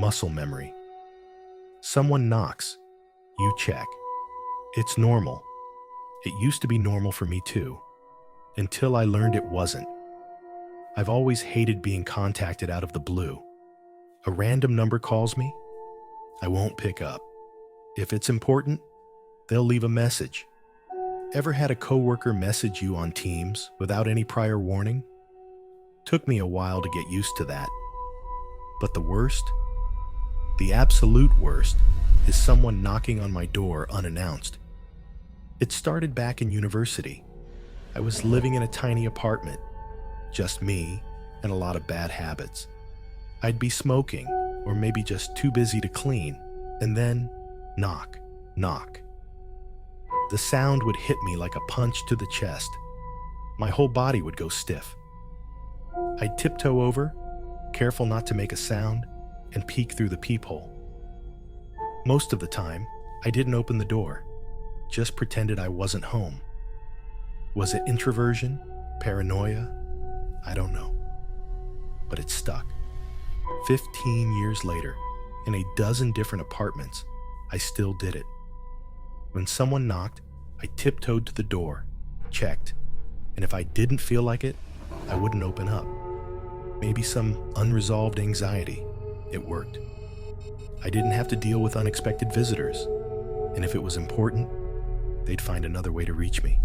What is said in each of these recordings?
Muscle memory. Someone knocks. You check. It's normal. It used to be normal for me too, until I learned it wasn't. I've always hated being contacted out of the blue. A random number calls me, I won't pick up. If it's important, they'll leave a message. Ever had a coworker message you on Teams without any prior warning? Took me a while to get used to that. But the worst, the absolute worst, is someone knocking on my door unannounced. It started back in university. I was living in a tiny apartment, just me and a lot of bad habits. I'd be smoking, or maybe just too busy to clean, and then knock, knock. The sound would hit me like a punch to the chest. My whole body would go stiff. I'd tiptoe over, careful not to make a sound, and peek through the peephole. Most of the time, I didn't open the door, just pretended I wasn't home. Was it introversion? Paranoia? I don't know. But it stuck. 15 years later, in a dozen different apartments, I still did it. When someone knocked, I tiptoed to the door, checked, and if I didn't feel like it, I wouldn't open up. Maybe some unresolved anxiety. It worked. I didn't have to deal with unexpected visitors, and if it was important, they'd find another way to reach me.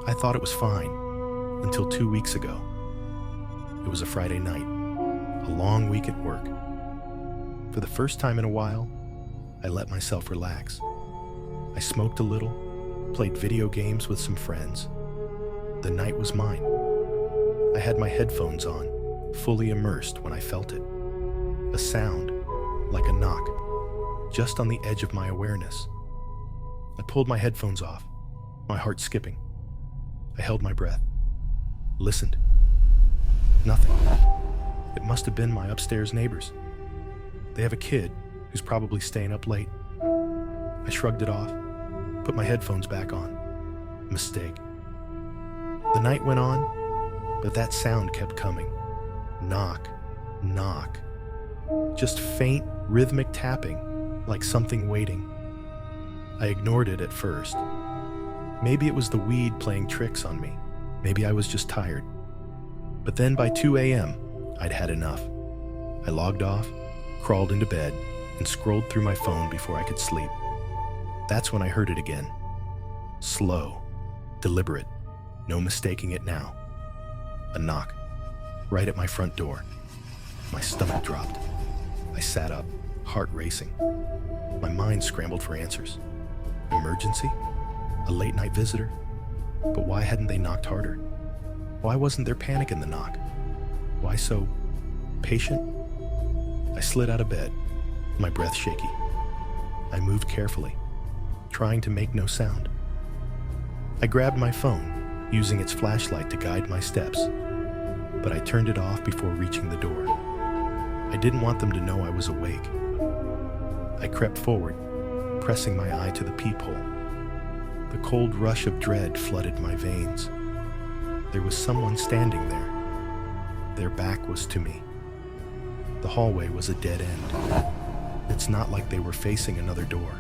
I thought it was fine, until 2 weeks ago. It was a Friday night, a long week at work. For the first time in a while, I let myself relax. I smoked a little, played video games with some friends. The night was mine. I had my headphones on, fully immersed when I felt it. A sound, like a knock, just on the edge of my awareness. I pulled my headphones off, my heart skipping. I held my breath, listened. Nothing. It must have been my upstairs neighbors. They have a kid who's probably staying up late. I shrugged it off, put my headphones back on. Mistake. The night went on, but that sound kept coming. Knock, knock. Just faint, rhythmic tapping, like something waiting. I ignored it at first. Maybe it was the weed playing tricks on me. Maybe I was just tired. But then by 2 a.m., I'd had enough. I logged off, crawled into bed, and scrolled through my phone before I could sleep. That's when I heard it again. Slow, deliberate, no mistaking it now. A knock, right at my front door. My stomach dropped. I sat up, heart racing. My mind scrambled for answers. Emergency? A late night visitor? But why hadn't they knocked harder? Why wasn't there panic in the knock? Why so patient? I slid out of bed, my breath shaky. I moved carefully, trying to make no sound. I grabbed my phone, using its flashlight to guide my steps, but I turned it off before reaching the door. I didn't want them to know I was awake. I crept forward, pressing my eye to the peephole. The cold rush of dread flooded my veins. There was someone standing there. Their back was to me. The hallway was a dead end. It's not like they were facing another door.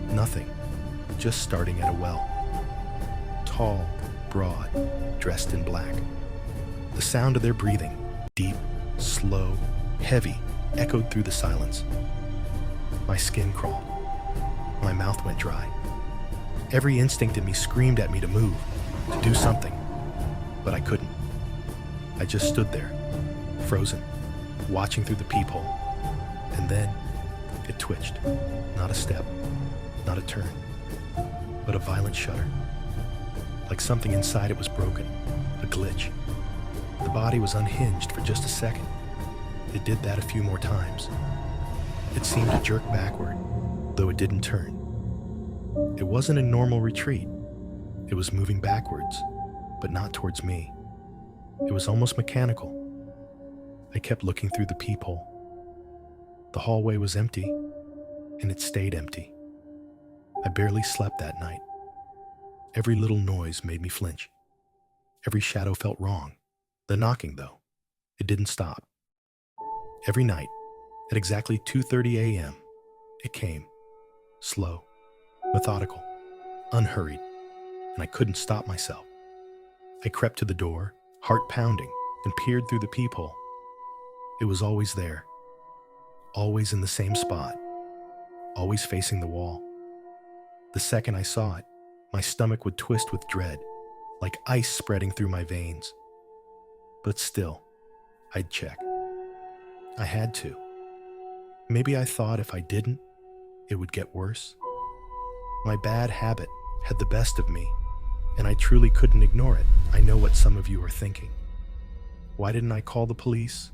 Nothing, just starting at a well. Tall, broad, dressed in black. The sound of their breathing, deep, slow, heavy, echoed through the silence. My skin crawled. My mouth went dry. Every instinct in me screamed at me to move, to do something, but I couldn't. I just stood there, frozen, watching through the peephole, and then it twitched. Not a step, not a turn, but a violent shudder. Like something inside it was broken, a glitch. The body was unhinged for just a second. It did that a few more times. It seemed to jerk backward, though it didn't turn. It wasn't a normal retreat. It was moving backwards, but not towards me. It was almost mechanical. I kept looking through the peephole. The hallway was empty, and it stayed empty. I barely slept that night. Every little noise made me flinch. Every shadow felt wrong. The knocking, though, it didn't stop. Every night, At exactly 2:30 a.m., it came, slow, methodical, unhurried, and I couldn't stop myself. I crept to the door, heart pounding, and peered through the peephole. It was always there, always in the same spot, always facing the wall. The second I saw it, my stomach would twist with dread, like ice spreading through my veins. But still, I'd check. I had to. Maybe I thought if I didn't, it would get worse. My bad habit had the best of me, and I truly couldn't ignore it. I know what some of you are thinking. Why didn't I call the police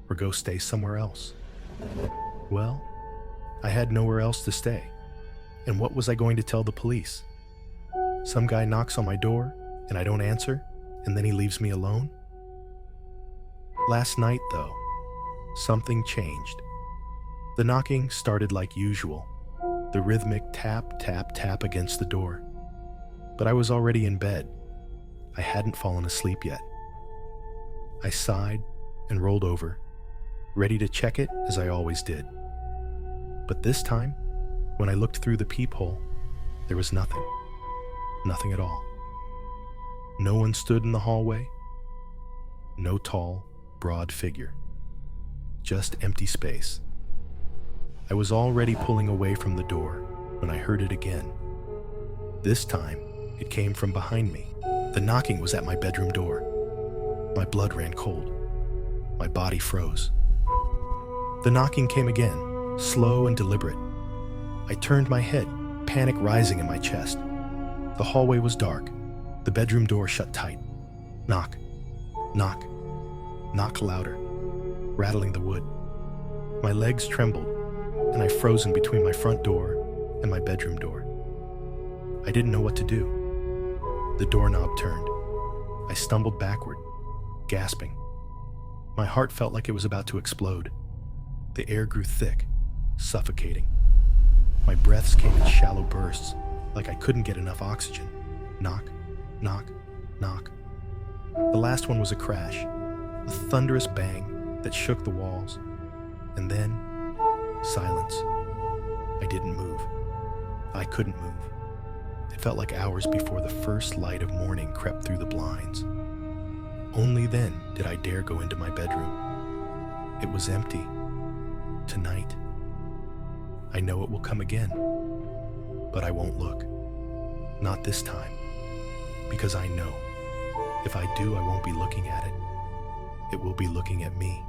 or go stay somewhere else? Well, I had nowhere else to stay. And what was I going to tell the police? Some guy knocks on my door and I don't answer, and then he leaves me alone? Last night, though, something changed. The knocking started like usual, the rhythmic tap, tap, tap against the door. But I was already in bed. I hadn't fallen asleep yet. I sighed and rolled over, ready to check it as I always did. But this time, when I looked through the peephole, there was nothing. Nothing at all. No one stood in the hallway. No tall, broad figure. Just empty space. I was already pulling away from the door when I heard it again. This time, it came from behind me. The knocking was at my bedroom door. My blood ran cold. My body froze. The knocking came again, slow and deliberate. I turned my head, panic rising in my chest. The hallway was dark. The bedroom door shut tight. Knock, knock, knock louder, rattling the wood. My legs trembled, and I froze in between my front door and my bedroom door. I didn't know what to do. The doorknob turned. I stumbled backward, gasping. My heart felt like it was about to explode. The air grew thick, suffocating. My breaths came in shallow bursts, like I couldn't get enough oxygen. Knock, knock, knock. The last one was a crash, a thunderous bang that shook the walls. And then, silence. I didn't move. I couldn't move. It felt like hours before the first light of morning crept through the blinds. Only then did I dare go into my bedroom. It was empty. Tonight. I know it will come again, but I won't look. Not this time, because I know if I do, I won't be looking at it. It will be looking at me.